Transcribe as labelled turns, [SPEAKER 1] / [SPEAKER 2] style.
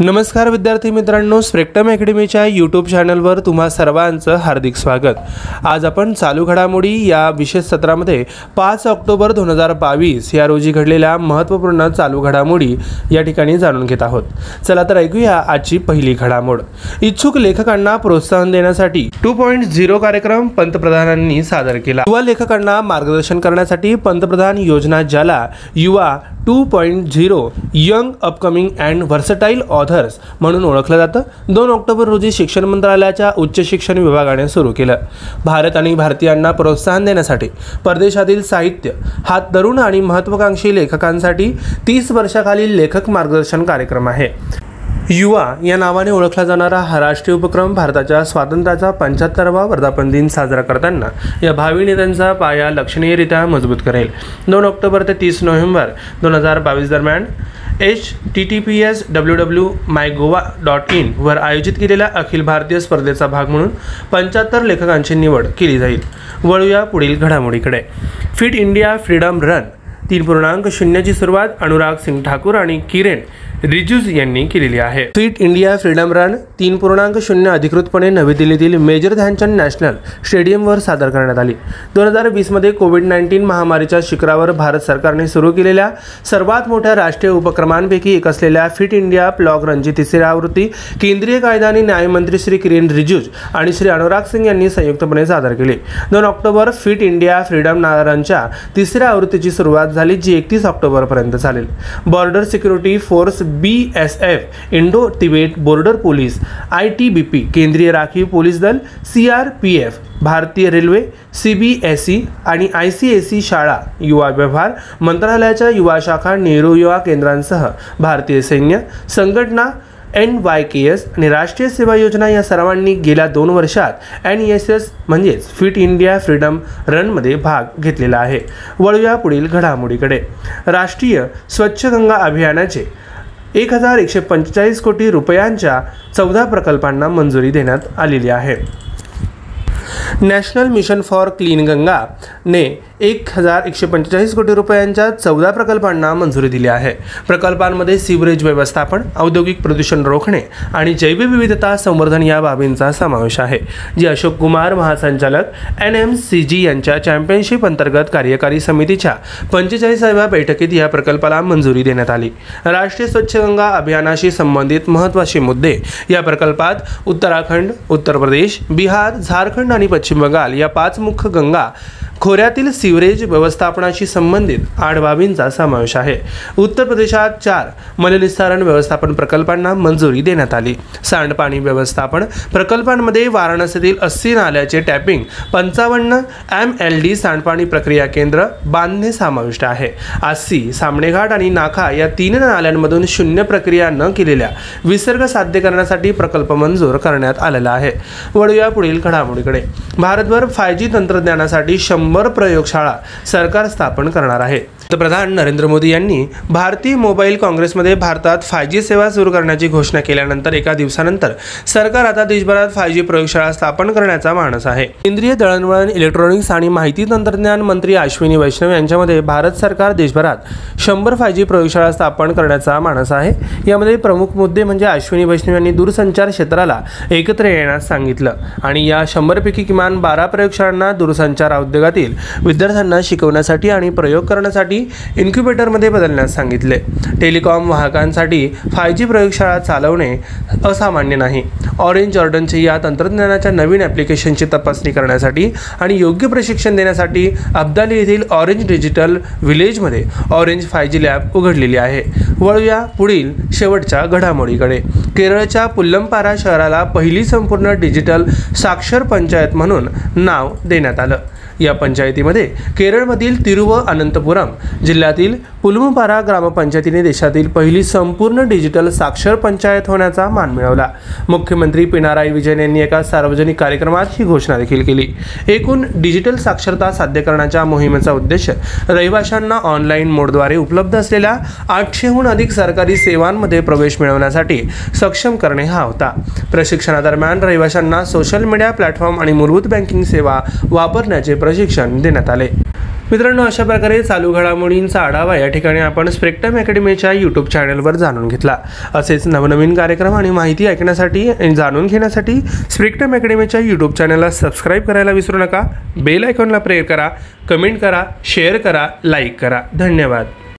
[SPEAKER 1] नमस्कार विद्यार्थी मित्रांनो, स्पेक्ट्रम अकॅडमीच्या यूट्यूब चॅनलवर तुम्हा सर्वांचं हार्दिक स्वागत। आज आपण चालू घडामोडी या विशेष सत्रामध्ये 5 ऑक्टोबर 2022 या रोजी घडलेल्या महत्त्वपूर्ण चालू घडामोडी या ठिकाणी जाणून घेत आहोत। चला तर ऐकूया आजची पहिली घडामोड। इच्छुक लेखकांना प्रोत्साहन देण्यासाठी 2.0 कार्यक्रम पंतप्रधानांनी सादर केला। युवा लेखकांना मार्गदर्शन करण्यासाठी पंतप्रधान योजना, ज्याला युवा 2.0 young upcoming and versatile authors म्हणून ओळखलं जातं, 2 ऑक्टोबर रोजी शिक्षण मंत्रालयाच्या उच्च शिक्षण विभागाने सुरू केलं। भारत आणि भारतीयांना प्रोत्साहन देण्यासाठी परदेशातील साहित्य, हा तरुण आणि महत्त्वाकांक्षी लेखकांसाठी 30 वर्षाखालील लेखक मार्गदर्शन कार्यक्रम आहे। युवा या नावाने ओळखला जाणारा हा राष्ट्रीय उपक्रम भारताच्या स्वातंत्र्याचा 75वा वर्धापन दिन साजरा करताना या भावी नेत्यांचा पाया लक्षणीयरित्या मजबूत करेल। 2 ऑक्टोबर ते 30 नोव्हेंबर 2022 दरम्यान https://www.mygova.in वर आयोजित केलेल्या अखिल भारतीय स्पर्धेचा भाग म्हणून 75 लेखकांची निवड केली जाईल। वळूया पुढील घडामोडीकडे। फिट इंडिया फ्रीडम रन 3.0 ची सुरुवात अनुराग सिंग ठाकूर आणि किरण रिजिजू यांनी केलेली आहे। फिट इंडिया फ्रीडम रन 3.0 अधिकृतपणे नवी दिल्लीतील मेजर ध्यानचंद नॅशनल स्टेडियमवर सादर करण्यात आली। 2020 मध्ये कोविड-19 महामारीच्या शिखरावर भारत सरकारने सुरू केलेल्या सर्वात मोठ्या राष्ट्रीय उपक्रमांपैकी एक असलेल्या फिट इंडिया प्लॉग रनची तिसरी आवृत्ती केंद्रीय कायदा आणि न्याय मंत्री श्री किरण रिजिजू आणि श्री अनुराग सिंग यांनी संयुक्तपणे सादर केली। 2 ऑक्टोबर फिट इंडिया फ्रीडम रनच्या तिसऱ्या आवृत्तीची सुरुवात झाली, जी 31 ऑक्टोबर पर्यंत चालेल। Border security force BSF, Indo Tibet border police ITBP, केंद्रीय राखीव पोलीस दल CRPF, भारतीय रेल्वे CBSE आणि ICSE शाळा, युवा व्यवहार मंत्रालयाच्या युवा शाखा, नेहरू युवा केंद्रांसह भारतीय सैन्य संघटना NYKS आणि राष्ट्रीय सेवा योजना या सर्वांनी गेल्या 2 वर्षात NSS म्हणजेच फिट इंडिया फ्रीडम रनमध्ये भाग घेतलेला आहे। वळूया पुढील घडामोडीकडे। राष्ट्रीय स्वच्छ गंगा अभियानाचे 1145 कोटी रुपयांच्या 14 प्रकल्पांना मंजुरी देण्यात आलेली आहे। National mission for clean Ganga ने 1145 कोटी रुपयांच्या 14 प्रकल्पांना मंजुरी दिली आहे। प्रकल्पांमध्ये सीवरेज व्यवस्थापन, औद्योगिक प्रदूषण रोखणे आणि जैवविविधता संवर्धन या बाबींचा समावेश आहे, जी अशोक कुमार, महासंचालक NMCG यांच्या चॅम्पियनशिप अंतर्गत कार्यकारी समितीच्या 45व्या बैठकीत या प्रकल्पाला मंजुरी देण्यात आली। राष्ट्रीय स्वच्छ गंगा अभियानाशी संबंधित महत्त्वाचे मुद्दे या प्रकल्पात उत्तराखंड, उत्तर प्रदेश, बिहार, झारखंड आणि पश्चिम बंगाल या 5 मुख्य गंगा खोऱ्यातील सीवरेज व्यवस्थापनाशी संबंधित 8 बाबींचा समावेश आहे। उत्तर प्रदेशात 4 मलनिस्सारण व्यवस्थापन प्रकल्पांना मंजुरी देण्यात आली। सांडपाणी व्यवस्थापन प्रकल्पांमध्ये वाराणसीतील 80 नाल्याचे टॅपिंग, 55 MLD सांडपाणी प्रक्रिया केंद्र बांधणे समाविष्ट आहे। आसी, सामणेघाट आणि नाखा या 3 नाल्यांमधून शून्य प्रक्रिया न केलेल्या विसर्ग साध्य करण्यासाठी प्रकल्प मंजूर करण्यात आलेला आहे। वळूया पुढील घडामोडीकडे। भारतभर 5G तंत्रज्ञानासाठी 100 प्रयोगशाळा सरकार स्थापन करणार आहे। पंतप्रधान नरेंद्र मोदी यांनी भारतीय मोबाईल काँग्रेसमध्ये भारतात 5G सेवा सुरू करण्याची घोषणा केल्यानंतर एका दिवसानंतर सरकार आता देशभरात 5G प्रयोगशाळा स्थापन करण्याचा मानस आहे। केंद्रीय दळणवळण, इलेक्ट्रॉनिक्स आणि माहिती तंत्रज्ञान मंत्री अश्विनी वैष्णव यांच्यामध्ये भारत सरकार देशभरात 100 5G प्रयोगशाळा स्थापन करण्याचा मानस आहे। यामध्ये प्रमुख मुद्दे म्हणजे अश्विनी वैष्णव यांनी दूरसंचार क्षेत्राला एकत्र येण्यास सांगितलं आणि या 100 पैकी किमान 12 प्रयोगशाळांना दूरसंचार उद्योगातील विद्यार्थ्यांना शिकवण्यासाठी आणि प्रयोग करण्यासाठी इन्क्युबेटरमध्ये बदलण्यास सांगितले। टेलिकॉम वाहकांसाठी 5G प्रयोगशाळा चालवणे असामान्य नाही। ऑरेंज जॉर्डनचे या तंत्रज्ञानाच्या नवीन ॲप्लिकेशनची तपासणी करण्यासाठी आणि योग्य प्रशिक्षण देण्यासाठी अब्दाली येथील ऑरेंज डिजिटल विलेजमध्ये ऑरेंज 5G लॅब उघडलेली आहे। वळूया पुढील शेवटच्या घडामोडीकडे। केरळच्या पुल्लंपारा शहराला पहिली संपूर्ण डिजिटल साक्षर पंचायत म्हणून नाव देण्यात आलं। या पंचायतीमध्ये केरळमधील तिरुवअनंतपुरम जिल्ह्यातील पुल्लंपारा ग्रामपंचायतीने देशातील पहिली संपूर्ण डिजिटल साक्षर पंचायत होण्याचा मान मिळवला। मुख्यमंत्री पिनाराई विजयन यांनी एका सार्वजनिक कार्यक्रमात ही घोषणा देखील केली। एकूण डिजिटल साक्षरता साध्य करण्याच्या मोहिमेचा उद्देश रहिवाशांना ऑनलाईन मोडद्वारे उपलब्ध असलेल्या 800हून अधिक सरकारी सेवांमध्ये प्रवेश मिळवण्यासाठी सक्षम करणे हा होता। प्रशिक्षणादरम्यान रहिवाशांना सोशल मीडिया प्लॅटफॉर्म आणि मूलभूत बँकिंग सेवा वापरण्याचे प्रशिक्षण देण्यात आले। मित्रांनो, अशा प्रकारे चालू घडामोडींचा आढावा या ठिकाणी आपण स्पेक्ट्रम अकॅडमीच्या यूट्यूब चॅनलवर जाणून घेतला। असेच नवनवीन कार्यक्रम आणि माहिती ऐकण्यासाठी आणि जाणून घेण्यासाठी स्पेक्ट्रम अकॅडमीच्या यूट्यूब चॅनलला सबस्क्राईब करायला विसरू नका। बेल आयकॉनला प्रेस करा, कमेंट करा, शेअर करा, लाईक करा। धन्यवाद।